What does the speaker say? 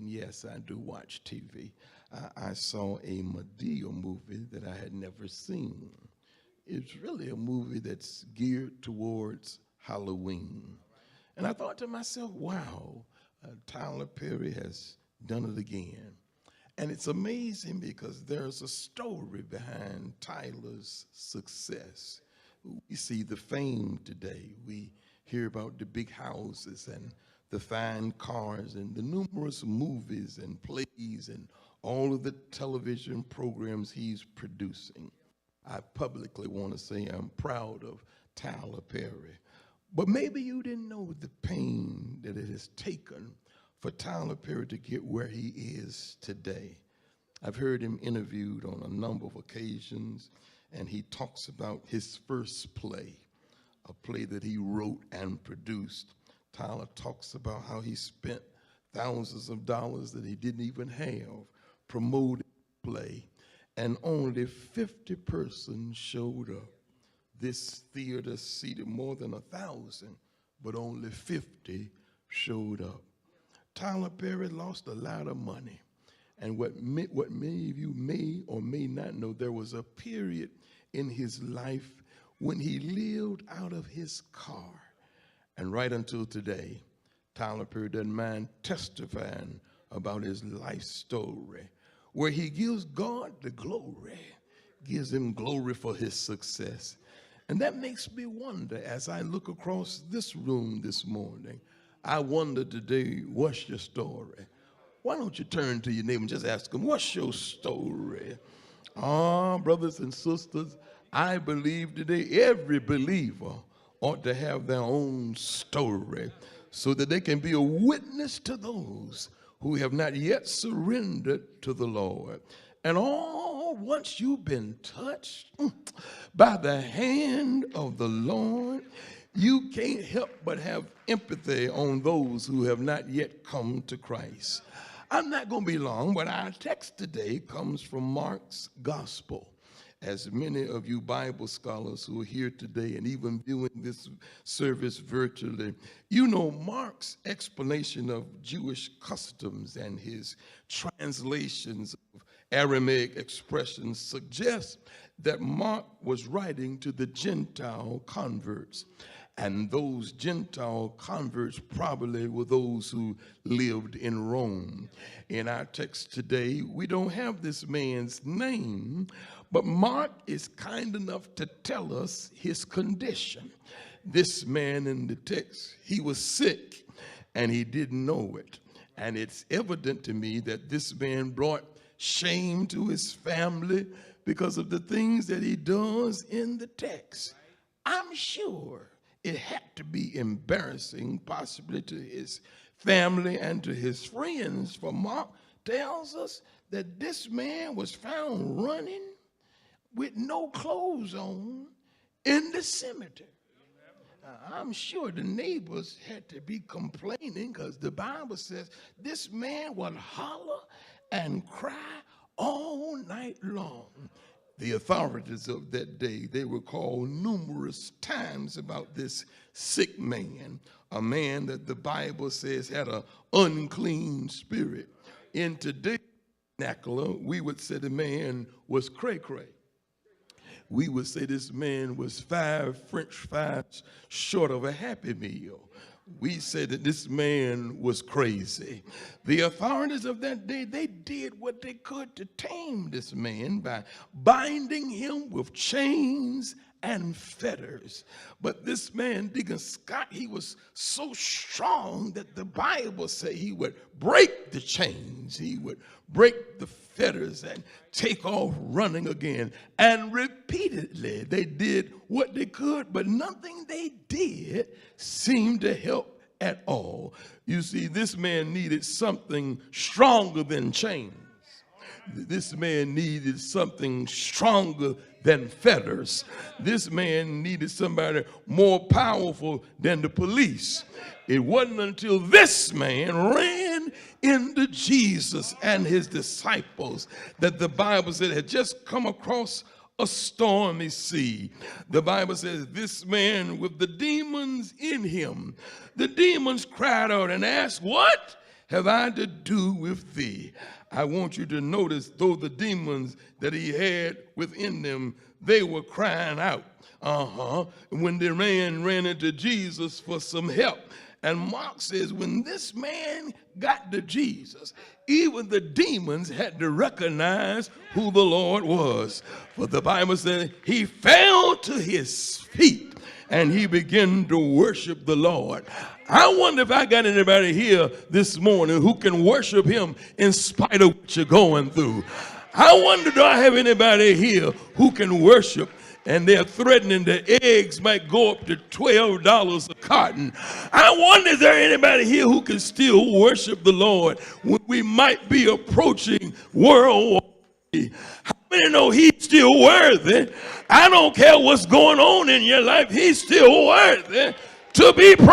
and yes, I do watch TV. I saw a Medea movie that I had never seen. It's really a movie that's geared towards Halloween. And I thought to myself, wow, Tyler Perry has done it again. And it's amazing because there's a story behind Tyler's success. We see the fame today. We hear about the big houses and the fine cars and the numerous movies and plays and all of the television programs he's producing. I publicly want to say I'm proud of Tyler Perry. But maybe you didn't know the pain that it has taken for Tyler Perry to get where he is today. I've heard him interviewed on a number of occasions, and he talks about his first play, a play that he wrote and produced. Tyler talks about how he spent thousands of dollars that he didn't even have promoting the play, and only 50 persons showed up. This theater seated more than 1,000, but only 50 showed up. Tyler Perry lost a lot of money. And what many of you may or may not know, there was a period in his life when he lived out of his car. And right until today, Tyler Perry doesn't mind testifying about his life story, where he gives God the glory, gives him glory for his success. And that makes me wonder, as I look across this room this morning, I wonder today, what's your story? Why don't you turn to your neighbor and just ask them, what's your story? Brothers and sisters, I believe today every believer ought to have their own story so that they can be a witness to those who have not yet surrendered to the Lord. And once you've been touched by the hand of the Lord, you can't help but have empathy on those who have not yet come to Christ. I'm not going to be long, but our text today comes from Mark's gospel. As many of you Bible scholars who are here today and even viewing this service virtually, you know Mark's explanation of Jewish customs and his translations of Aramaic expressions suggests that Mark was writing to the Gentile converts. And those Gentile converts probably were those who lived in Rome. In our text today, we don't have this man's name, but Mark is kind enough to tell us his condition. This man in the text, he was sick and he didn't know it. And it's evident to me that this man brought shame to his family because of the things that he does in the text. I'm sure it had to be embarrassing, possibly to his family and to his friends, for Mark tells us that this man was found running with no clothes on in the cemetery. I'm sure the neighbors had to be complaining because the Bible says this man would holler and cry all night long. The authorities of that day, they were called numerous times about this sick man, a man that the Bible says had an unclean spirit. In today's vernacular, we would say the man was cray-cray. We would say this man was 5 French fries short of a Happy Meal. We say that this man was crazy. The authorities of that day, they did what they could to tame this man by binding him with chains and fetters. But this man, Deacon Scott, he was so strong that the Bible says he would break the chains, he would break the fetters and take off running again. And repeatedly they did what they could, but nothing they did seemed to help at all. You see, this man needed something stronger than chains. This man needed something stronger than fetters. This man needed somebody more powerful than the police. It wasn't until this man ran into Jesus and his disciples that the Bible said had just come across a stormy sea. The Bible says this man with the demons in him, the demons cried out and asked, "What? have I to do with thee? I want you to notice, though the demons that he had within them, they were crying out. When the man ran into Jesus for some help. And Mark says, when this man got to Jesus, even the demons had to recognize who the Lord was. For the Bible says he fell to his feet and he began to worship the Lord. I wonder if I got anybody here this morning who can worship him in spite of what you're going through. I wonder, do I have anybody here who can worship? And they're threatening the eggs might go up to $12 a carton. I wonder, is there anybody here who can still worship the Lord when we might be approaching World War III? How many know he's still worthy? I don't care what's going on in your life. He's still worthy to be praised.